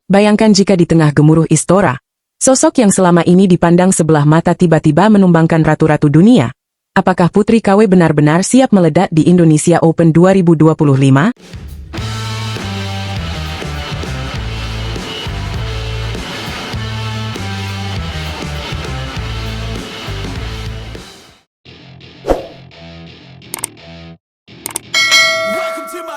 Bayangkan jika di tengah gemuruh Istora, sosok yang selama ini dipandang sebelah mata tiba-tiba menumbangkan ratu-ratu dunia. Apakah Putri KW benar-benar siap meledak di Indonesia Open 2025?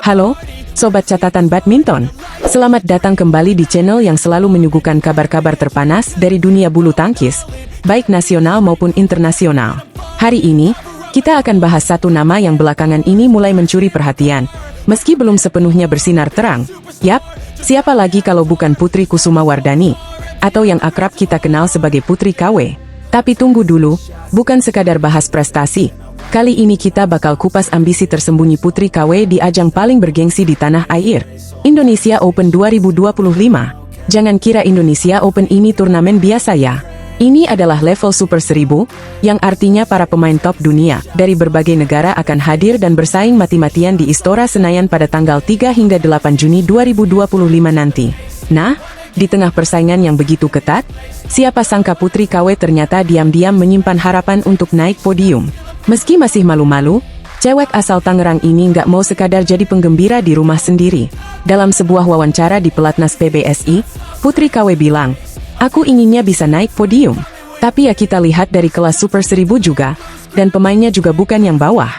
Halo, Sobat Catatan Badminton. Selamat datang kembali di channel yang selalu menyuguhkan kabar-kabar terpanas dari dunia bulu tangkis, baik nasional maupun internasional. Hari ini, kita akan bahas satu nama yang belakangan ini mulai mencuri perhatian, meski belum sepenuhnya bersinar terang. Yap, siapa lagi kalau bukan Putri Kusumawardhani, atau yang akrab kita kenal sebagai Putri KW. Tapi tunggu dulu, bukan sekadar bahas prestasi. Kali ini kita bakal kupas ambisi tersembunyi Putri KW di ajang paling bergengsi di tanah air, Indonesia Open 2025. Jangan kira Indonesia Open ini turnamen biasa ya. Ini adalah level Super 1000, yang artinya para pemain top dunia dari berbagai negara akan hadir dan bersaing mati-matian di Istora Senayan pada tanggal 3 hingga 8 Juni 2025 nanti. Nah, di tengah persaingan yang begitu ketat, siapa sangka Putri KW ternyata diam-diam menyimpan harapan untuk naik podium. Meski masih malu-malu, cewek asal Tangerang ini nggak mau sekadar jadi penggembira di rumah sendiri. Dalam sebuah wawancara di Pelatnas PBSI, Putri KW bilang, "Aku inginnya bisa naik podium. Tapi ya kita lihat dari kelas Super 1000 juga, dan pemainnya juga bukan yang bawah."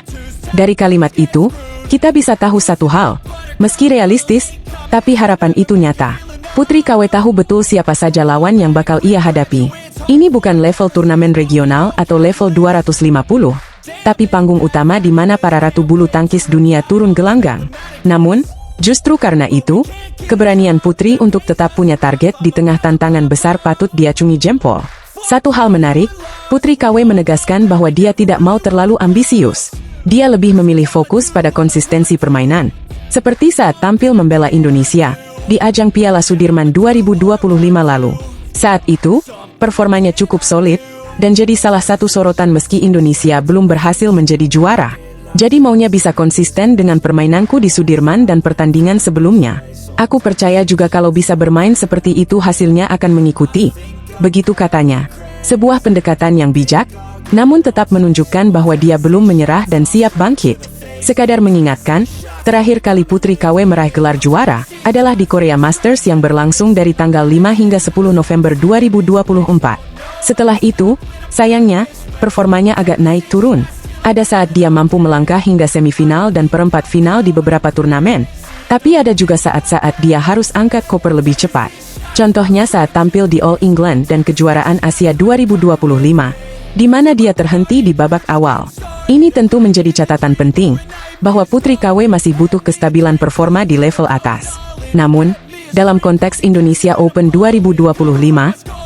Dari kalimat itu, kita bisa tahu satu hal. Meski realistis, tapi harapan itu nyata. Putri KW tahu betul siapa saja lawan yang bakal ia hadapi. Ini bukan level turnamen regional atau level 250. Tapi panggung utama di mana para ratu bulu tangkis dunia turun gelanggang. Namun, justru karena itu, keberanian Putri untuk tetap punya target di tengah tantangan besar patut diacungi jempol. Satu hal menarik, Putri KW menegaskan bahwa dia tidak mau terlalu ambisius. Dia lebih memilih fokus pada konsistensi permainan. Seperti saat tampil membela Indonesia di ajang Piala Sudirman 2025 lalu. Saat itu, performanya cukup solid, dan jadi salah satu sorotan meski Indonesia belum berhasil menjadi juara. Jadi maunya bisa konsisten dengan permainanku di Sudirman dan pertandingan sebelumnya. Aku percaya juga kalau bisa bermain seperti itu hasilnya akan mengikuti. Begitu katanya. Sebuah pendekatan yang bijak, namun tetap menunjukkan bahwa dia belum menyerah dan siap bangkit. Sekadar mengingatkan, terakhir kali Putri KW meraih gelar juara adalah di Korea Masters yang berlangsung dari tanggal 5 hingga 10 November 2024. Setelah itu, sayangnya, performanya agak naik turun. Ada saat dia mampu melangkah hingga semifinal dan perempat final di beberapa turnamen. Tapi ada juga saat-saat dia harus angkat koper lebih cepat. Contohnya saat tampil di All England dan kejuaraan Asia 2025, di mana dia terhenti di babak awal. Ini tentu menjadi catatan penting, bahwa Putri KW masih butuh kestabilan performa di level atas. Namun, dalam konteks Indonesia Open 2025,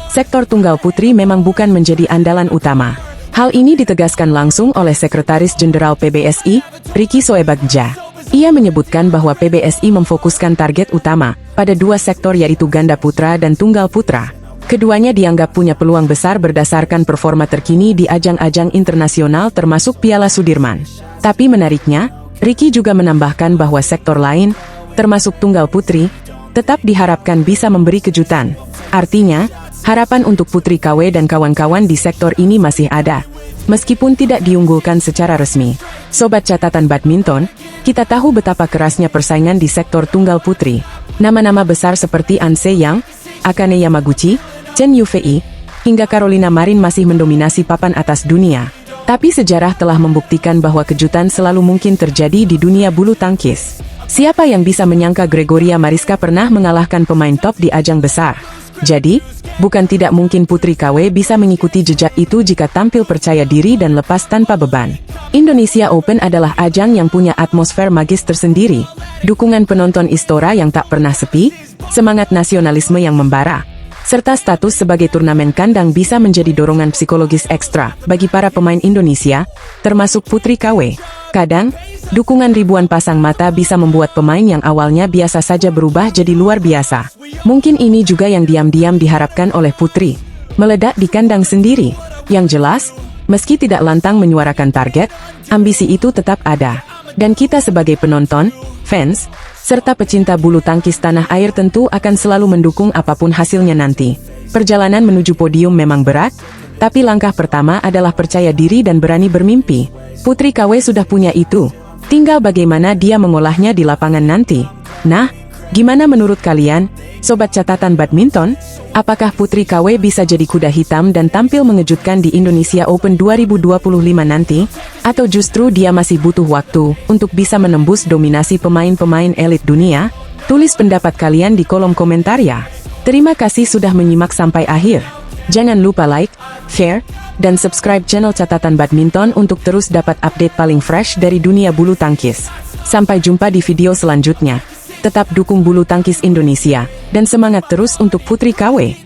sektor tunggal putri memang bukan menjadi andalan utama. Hal ini ditegaskan langsung oleh Sekretaris Jenderal PBSI, Ricky Soebagja. Ia menyebutkan bahwa PBSI memfokuskan target utama pada dua sektor yaitu ganda putra dan tunggal putra. Keduanya dianggap punya peluang besar berdasarkan performa terkini di ajang-ajang internasional termasuk Piala Sudirman. Tapi menariknya, Ricky juga menambahkan bahwa sektor lain, termasuk tunggal putri, tetap diharapkan bisa memberi kejutan. Artinya, harapan untuk Putri KW dan kawan-kawan di sektor ini masih ada, meskipun tidak diunggulkan secara resmi. Sobat Catatan Badminton, kita tahu betapa kerasnya persaingan di sektor tunggal putri. Nama-nama besar seperti An Se-young, Akane Yamaguchi, Chen Yufei, hingga Carolina Marin masih mendominasi papan atas dunia. Tapi sejarah telah membuktikan bahwa kejutan selalu mungkin terjadi di dunia bulu tangkis. Siapa yang bisa menyangka Gregoria Mariska pernah mengalahkan pemain top di ajang besar? Jadi, bukan tidak mungkin Putri KW bisa mengikuti jejak itu jika tampil percaya diri dan lepas tanpa beban. Indonesia Open adalah ajang yang punya atmosfer magis tersendiri. Dukungan penonton Istora yang tak pernah sepi, semangat nasionalisme yang membara, serta status sebagai turnamen kandang bisa menjadi dorongan psikologis ekstra bagi para pemain Indonesia, termasuk Putri KW. Kadang, dukungan ribuan pasang mata bisa membuat pemain yang awalnya biasa saja berubah jadi luar biasa. Mungkin ini juga yang diam-diam diharapkan oleh Putri, meledak di kandang sendiri. Yang jelas, meski tidak lantang menyuarakan target, ambisi itu tetap ada. Dan kita sebagai penonton, fans, serta pecinta bulu tangkis tanah air tentu akan selalu mendukung apapun hasilnya nanti. Perjalanan menuju podium memang berat, tapi langkah pertama adalah percaya diri dan berani bermimpi. Putri KW sudah punya itu, tinggal bagaimana dia mengolahnya di lapangan nanti. Nah, gimana menurut kalian, Sobat Catatan Badminton? Apakah Putri KW bisa jadi kuda hitam dan tampil mengejutkan di Indonesia Open 2025 nanti? Atau justru dia masih butuh waktu untuk bisa menembus dominasi pemain-pemain elit dunia? Tulis pendapat kalian di kolom komentar ya. Terima kasih sudah menyimak sampai akhir. Jangan lupa like, share, dan subscribe channel Catatan Badminton untuk terus dapat update paling fresh dari dunia bulu tangkis. Sampai jumpa di video selanjutnya. Tetap dukung bulu tangkis Indonesia, dan semangat terus untuk Putri KW.